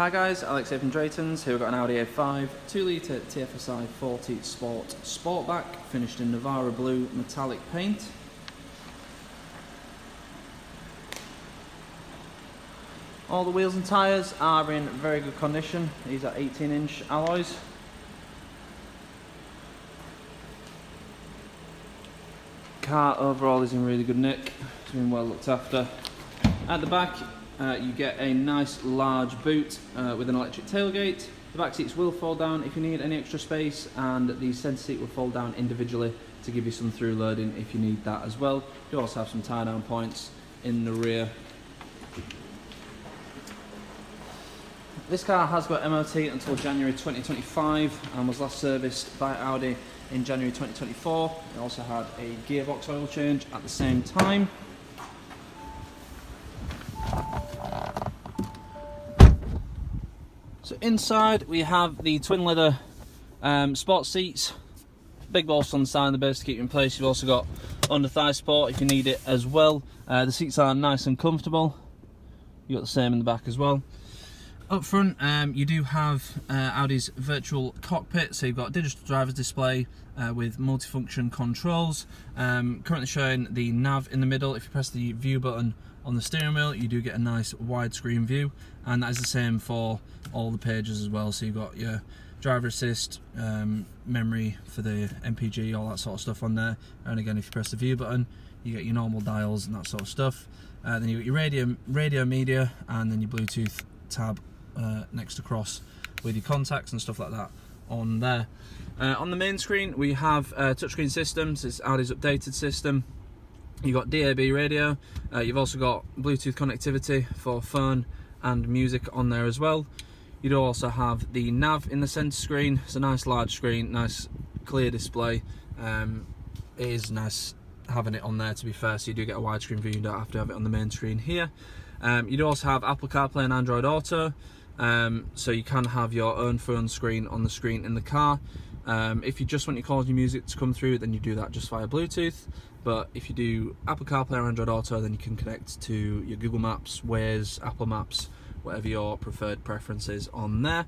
Hi guys, Alex here from Drayton's. Here we've got an Audi A5 2-litre TFSI 40 Sport Sportback, finished in Navara blue metallic paint. All the wheels and tyres are in very good condition. These are 18-inch alloys. Car overall is in really good nick. It's been well looked after. At the back, you get a nice large boot with an electric tailgate. The back seats will fold down if you need any extra space, and the centre seat will fold down individually to give you some through loading if you need that as well. You also have some tie down points in the rear. This car has got MOT until January 2025 and was last serviced by Audi in January 2024. It also had a gearbox oil change at the same time. So inside we have the twin leather sport seats, big bolster on the side and the base to keep you in place. You've also got under thigh support if you need it as well. The seats are nice and comfortable. You've got the same in the back as well. Up front you do have Audi's virtual cockpit, so you've got a digital driver's display with multifunction controls. Currently showing the nav in the middle. If you press the view button on the steering wheel, you do get a nice widescreen view, and that is the same for all the pages as well. So you've got your driver assist, memory for the MPG, all that sort of stuff on there. And again, if you press the view button, you get your normal dials and that sort of stuff. Then you've got your radio media, and then your Bluetooth tab next across with your contacts and stuff like that on there. On the main screen we have touchscreen systems. It's Audi's updated system. You've got DAB radio, you've also got Bluetooth connectivity for phone and music on there as well. You do also have the nav in the centre screen. It's a nice large screen, nice clear display. It is nice having it on there, to be fair, so you do get a widescreen view. You don't have to have it on the main screen here. You do also have Apple CarPlay and Android Auto, so you can have your own phone screen on the screen in the car. If you just want your calls and your music to come through, then you do that just via Bluetooth. But if you do Apple CarPlay or Android Auto, then you can connect to your Google Maps, Waze, Apple Maps, whatever your preferred preference is on there.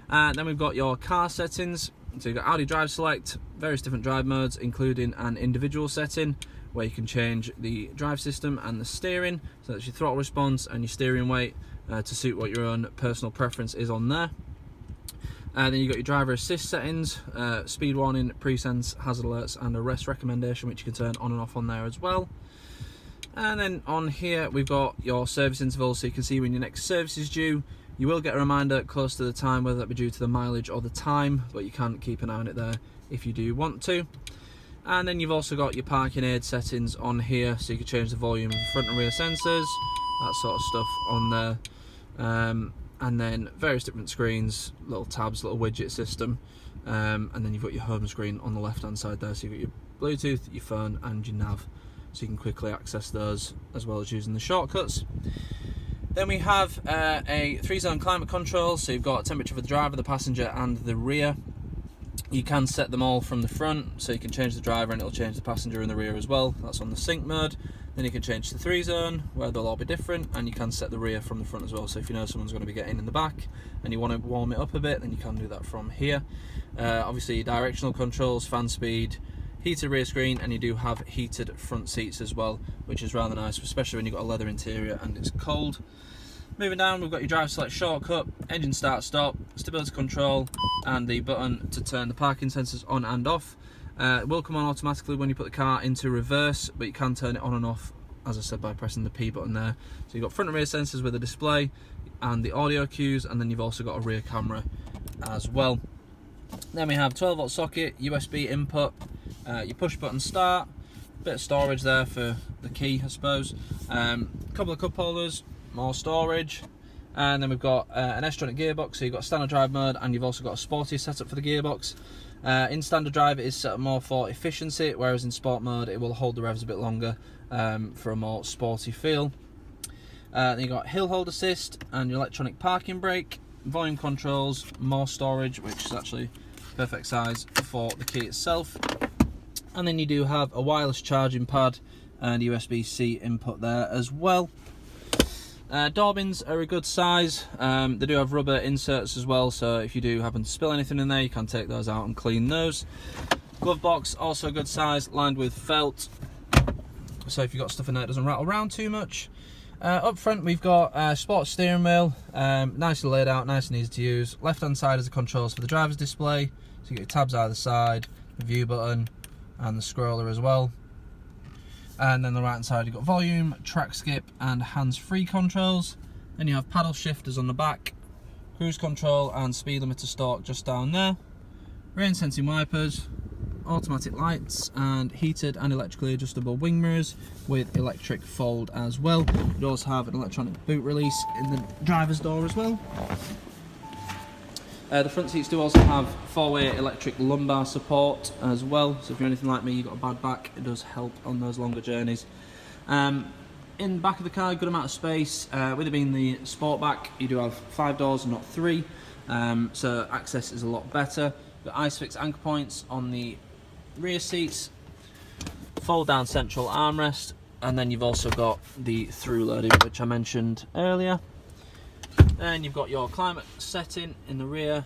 Then we've got your car settings. So you've got Audi Drive Select, various different drive modes, including an individual setting where you can change the drive system and the steering. So that's your throttle response and your steering weight to suit what your own personal preference is on there. Then you've got your driver assist settings, speed warning, pre-sense, hazard alerts, and a rest recommendation, which you can turn on and off on there as well. And then on here we've got your service intervals, so you can see when your next service is due. You will get a reminder close to the time, whether that be due to the mileage or the time, but you can keep an eye on it there if you do want to. And then you've also got your parking aid settings on here, so you can change the volume of front and rear sensors, that sort of stuff on there. And then various different screens, little tabs, little widget system, and then you've got your home screen on the left hand side there, so you've got your Bluetooth, your phone and your nav, so you can quickly access those as well as using the shortcuts. Then we have a 3-zone climate control, so you've got temperature for the driver, the passenger and the rear. You can set them all from the front, so you can change the driver and it'll change the passenger and the rear as well. That's on the sync mode. Then you can change to 3-zone, where they'll all be different, and you can set the rear from the front as well. So if you know someone's going to be getting in the back and you want to warm it up a bit, then you can do that from here. Obviously directional controls, fan speed, heated rear screen, and you do have heated front seats as well, which is rather nice, especially when you've got a leather interior and it's cold. Moving down, we've got your drive select shortcut, engine start stop, stability control, and the button to turn the parking sensors on and off. It will come on automatically when you put the car into reverse, but you can turn it on and off, as I said, by pressing the P button there. So you've got front and rear sensors with a display and the audio cues, and then you've also got a rear camera as well. Then we have 12-volt socket, USB input, your push button start, bit of storage there for the key, I suppose, couple of cup holders, more storage, and then we've got an Tronic gearbox, so you've got standard drive mode and you've also got a sporty setup for the gearbox. In standard drive it is set up more for efficiency, whereas in sport mode it will hold the revs a bit longer for a more sporty feel. Then you've got hill hold assist and your electronic parking brake, volume controls, more storage, which is actually perfect size for the key itself. And then you do have a wireless charging pad and USB-C input there as well. Door bins are a good size. They do have rubber inserts as well, so if you do happen to spill anything in there, you can take those out and clean those. Glove box, also a good size, lined with felt, so if you've got stuff in there it doesn't rattle around too much. Up front we've got a sports steering wheel, nicely laid out, nice and easy to use. Left hand side is the controls for the driver's display, so you get your tabs either side, the view button and the scroller as well. And then the right hand side you've got volume, track skip and hands-free controls. Then you have paddle shifters on the back, cruise control and speed limiter stalk just down there. Rain sensing wipers, automatic lights and heated and electrically adjustable wing mirrors with electric fold as well. You also have an electronic boot release in the driver's door as well. The front seats do also have 4-way electric lumbar support as well, so if you're anything like me, you've got a bad back, it does help on those longer journeys. In the back of the car, good amount of space. With it being the Sportback, you do have 5 doors and not 3, so access is a lot better. You've got ISOFIX anchor points on the rear seats, fold down central armrest, and then you've also got the through loading, which I mentioned earlier. Then you've got your climate setting in the rear,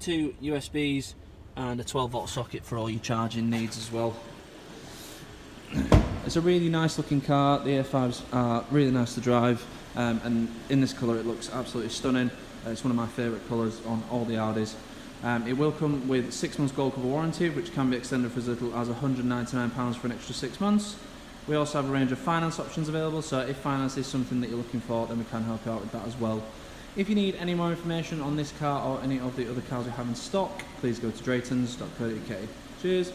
2 USBs and a 12-volt socket for all your charging needs as well. It's a really nice looking car. The A5s are really nice to drive, and in this colour it looks absolutely stunning. It's one of my favourite colours on all the Audis. It will come with 6 months gold cover warranty, which can be extended for as little as £199 for an extra 6 months. We also have a range of finance options available, so if finance is something that you're looking for, then we can help you out with that as well. If you need any more information on this car or any of the other cars we have in stock, please go to draytons.co.uk. Cheers!